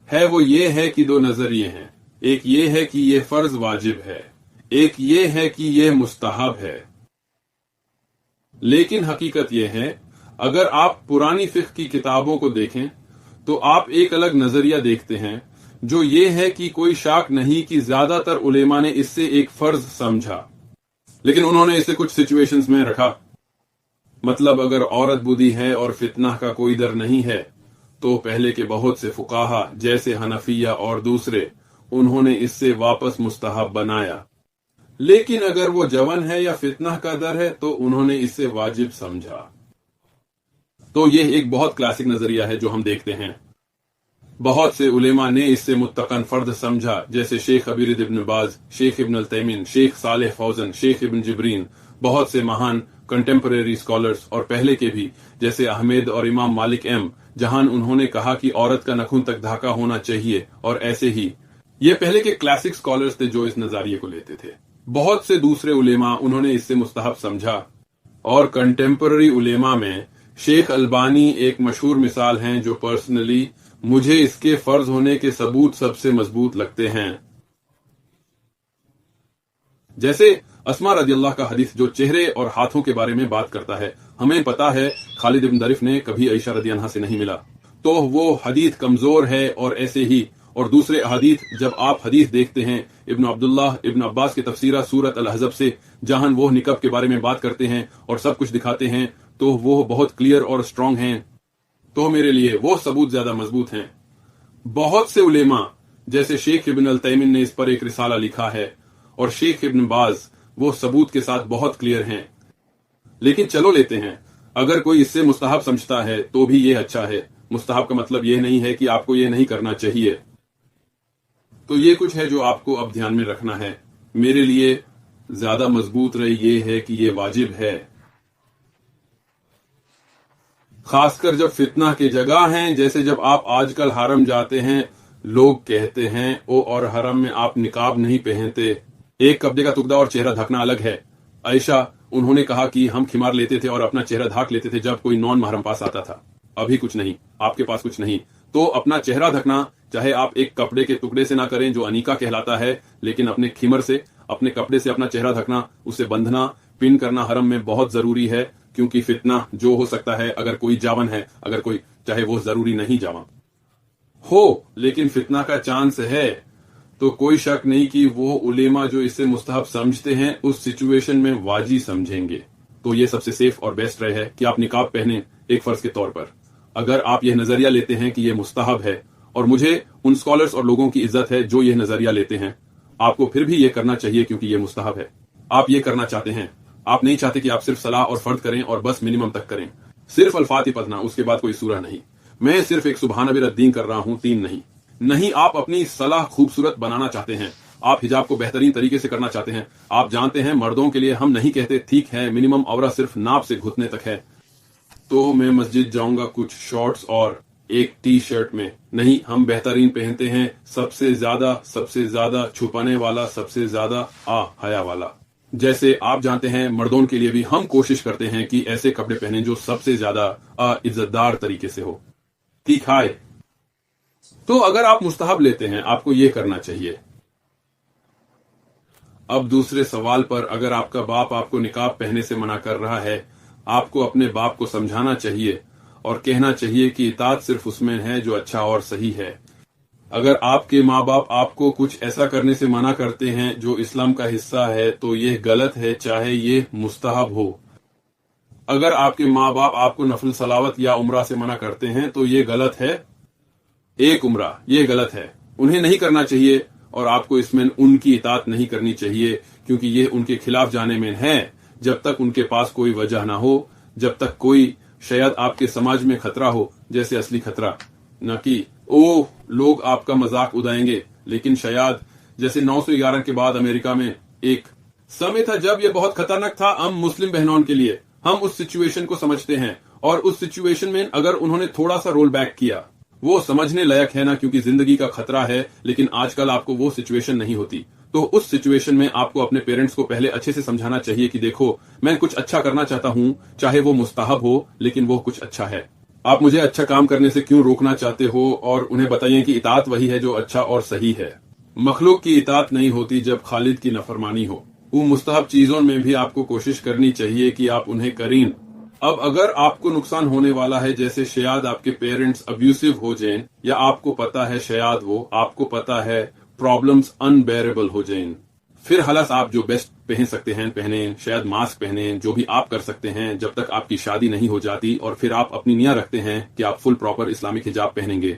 ہے وہ یہ ہے کہ دو نظریے ہیں، ایک یہ ہے کہ یہ فرض واجب ہے، ایک یہ ہے کہ یہ مستحب ہے۔ لیکن حقیقت یہ ہے، اگر آپ پرانی فقہ کی کتابوں کو دیکھیں تو آپ ایک الگ نظریہ دیکھتے ہیں، جو یہ ہے کہ کوئی شک نہیں کہ زیادہ تر علماء نے اس سے ایک فرض سمجھا، لیکن انہوں نے اسے کچھ سچویشنز میں رکھا۔ مطلب اگر عورت بدی ہے اور فتنہ کا کوئی ڈر نہیں ہے تو پہلے کے بہت سے فقہا جیسے حنفیہ اور دوسرے، انہوں نے اس سے واپس مستحب بنایا۔ لیکن اگر وہ جون ہے یا فتنہ کا ڈر ہے تو انہوں نے اسے واجب سمجھا۔ تو یہ ایک بہت کلاسک نظریہ ہے جو ہم دیکھتے ہیں۔ بہت سے علماء نے اس سے متقن فرد سمجھا، جیسے شیخ عبید ابن باز، شیخ ابن التیمین، شیخ صالح فوزن، شیخ ابن جبرین، بہت سے مہان کنٹمپریری اسکالرز اور پہلے کے بھی، جیسے احمد اور امام مالک جہاں انہوں نے کہا کہ عورت کا ناخن تک ڈھاکا ہونا چاہیے، اور ایسے ہی یہ پہلے کے کلاسک اسکالرز تھے جو اس نظریے کو لیتے تھے۔ بہت سے دوسرے علماء انہوں نے اس سے مستحب سمجھا، اور کنٹمپرری علماء میں شیخ البانی ایک مشہور مثال ہیں جو پرسنلی مجھے اس کے فرض ہونے کے ثبوت سب سے مضبوط لگتے ہیں۔ جیسے اسما رضی اللہ کا حدیث جو چہرے اور ہاتھوں کے بارے میں بات کرتا ہے، ہمیں پتا ہے خالد بن درف نے کبھی عائشہ رضی عنہا سے نہیں ملا، تو وہ حدیث کمزور ہے۔ اور ایسے ہی اور دوسرے احادیث، جب آپ حدیث دیکھتے ہیں ابن عبداللہ ابن عباس کے تفسیرہ سورت الحزب سے، جہاں وہ نقاب کے بارے میں بات کرتے ہیں اور سب کچھ دکھاتے ہیں، تو وہ بہت کلیئر اور اسٹرانگ ہیں، تو میرے لیے وہ ثبوت زیادہ مضبوط ہیں۔ بہت سے علماء جیسے شیخ ابن التیمین نے اس پر ایک رسالہ لکھا ہے، اور شیخ ابن باز، وہ ثبوت کے ساتھ بہت کلیئر ہیں۔ لیکن چلو لیتے ہیں، اگر کوئی اس سے مستحب سمجھتا ہے تو بھی یہ اچھا ہے۔ مستحب کا مطلب یہ نہیں ہے کہ آپ کو یہ نہیں کرنا چاہیے۔ تو یہ کچھ ہے جو آپ کو اب دھیان میں رکھنا ہے۔ میرے لیے زیادہ مضبوط رہی یہ ہے کہ یہ واجب ہے، خاص کر جب فتنہ کی جگہ ہیں، جیسے جب آپ آج کل حرم جاتے ہیں، لوگ کہتے ہیں او اور حرم میں آپ نقاب نہیں پہنتے، ایک کپڑے کا ٹکڑا اور چہرہ ڈھکنا الگ ہے۔ عائشہ انہوں نے کہا کہ ہم خمار لیتے تھے اور اپنا چہرہ ڈھانک لیتے تھے جب کوئی نان محرم پاس آتا تھا۔ ابھی کچھ نہیں، آپ کے پاس کچھ نہیں، تو اپنا چہرہ ڈھکنا چاہے آپ ایک کپڑے کے ٹکڑے سے نہ کریں جو انیکا کہلاتا ہے، لیکن اپنے خمر سے، اپنے کپڑے سے اپنا چہرہ ڈھکنا، اسے بندھنا، پن کرنا حرم میں بہت ضروری ہے، کیونکہ فتنہ جو ہو سکتا ہے اگر کوئی جاون ہے، اگر کوئی چاہے وہ ضروری نہیں جاون ہو، لیکن فتنہ کا چانس ہے، تو کوئی شک نہیں کہ وہ علماء جو اسے مستحب سمجھتے ہیں اس سچویشن میں واجب سمجھیں گے۔ تو یہ سب سے سیف اور بیسٹ رہے ہے کہ آپ نقاب پہنیں ایک فرض کے طور پر۔ اگر آپ یہ نظریہ لیتے ہیں کہ یہ مستحب ہے، اور مجھے ان سکالرز اور لوگوں کی عزت ہے جو یہ نظریہ لیتے ہیں، آپ کو پھر بھی یہ کرنا چاہیے کیونکہ یہ مستحب ہے۔ آپ یہ کرنا چاہتے ہیں، آپ نہیں چاہتے کہ آپ صرف صلاح اور فرض کریں اور بس منیمم تک کریں، صرف الفاتح پڑھنا، اس کے بعد کوئی سورہ نہیں۔ میں صرف ایک سبحان ربی العظیم کر رہا ہوں، 3 نہیں۔ آپ اپنی صلاح خوبصورت بنانا چاہتے ہیں، آپ حجاب کو بہترین طریقے سے کرنا چاہتے ہیں۔ آپ جانتے ہیں مردوں کے لیے ہم نہیں کہتے ٹھیک ہے منیمم عورت صرف ناپ سے گھٹنے تک ہے، تو میں مسجد جاؤں گا کچھ شارٹس اور ایک ٹی شرٹ میں، نہیں، ہم بہترین پہنتے ہیں، سب سے زیادہ چھپانے والا، سب سے زیادہ حیا والا۔ جیسے آپ جانتے ہیں مردوں کے لیے بھی ہم کوشش کرتے ہیں کہ ایسے کپڑے پہنیں جو سب سے زیادہ عزت دار طریقے سے ہو، ٹھیک ہے۔ تو اگر آپ مستحب لیتے ہیں آپ کو یہ کرنا چاہیے۔ اب دوسرے سوال پر، اگر آپ کا باپ آپ کو نقاب پہننے سے منع کر رہا ہے، آپ کو اپنے باپ کو سمجھانا چاہیے اور کہنا چاہیے کہ اطاعت صرف اس میں ہے جو اچھا اور صحیح ہے۔ اگر آپ کے ماں باپ آپ کو کچھ ایسا کرنے سے منع کرتے ہیں جو اسلام کا حصہ ہے تو یہ غلط ہے، چاہے یہ مستحب ہو۔ اگر آپ کے ماں باپ آپ کو نفل صلوات یا عمرہ سے منع کرتے ہیں تو یہ غلط ہے، ایک عمرہ، یہ غلط ہے، انہیں نہیں کرنا چاہیے، اور آپ کو اس میں ان کی اطاعت نہیں کرنی چاہیے، کیونکہ یہ ان کے خلاف جانے میں ہے۔ جب تک ان کے پاس کوئی وجہ نہ ہو، جب تک کوئی شاید آپ کے سماج میں خطرہ ہو، جیسے اصلی خطرہ، نہ کہ لوگ آپ کا مذاق اڑائیں گے، لیکن شاید جیسے 911 کے بعد امریکہ میں ایک سمے تھا جب یہ بہت خطرناک تھا ہم مسلم بہنوں کے لیے، ہم اس سچویشن کو سمجھتے ہیں، اور اس سچویشن میں اگر انہوں نے تھوڑا سا رول بیک کیا، وہ سمجھنے لائق ہے نا، کیونکہ زندگی کا خطرہ ہے، لیکن آج کل آپ کو وہ سچویشن نہیں ہوتی۔ تو اس سچویشن میں آپ کو اپنے پیرنٹس کو پہلے اچھے سے سمجھانا چاہیے کہ دیکھو میں کچھ اچھا کرنا چاہتا ہوں، چاہے وہ مستحب ہو لیکن وہ کچھ اچھا ہے، آپ مجھے اچھا کام کرنے سے کیوں روکنا چاہتے ہو، اور انہیں بتائیے کہ اطاعت وہی ہے جو اچھا اور صحیح ہے۔ مخلوق کی اطاعت نہیں ہوتی جب خالق کی نافرمانی ہو۔ وہ مستحب چیزوں میں بھی آپ کو کوشش کرنی چاہیے کہ آپ انہیں کریں۔ اب اگر آپ کو نقصان ہونے والا ہے، جیسے شاید آپ کے پیرنٹس ابیوسو ہو جائیں، یا آپ کو پتا ہے شاید وہ آپ کو پتا ہے پرابلمز انبیئریبل ہو جائیں، پھر خلاص آپ جو بیسٹ پہن سکتے ہیں پہنیں، شاید ماسک پہنیں، جو بھی آپ کر سکتے ہیں جب تک آپ کی شادی نہیں ہو جاتی، اور پھر آپ اپنی نیت رکھتے ہیں کہ آپ فل پراپر اسلامک حجاب پہنیں گے۔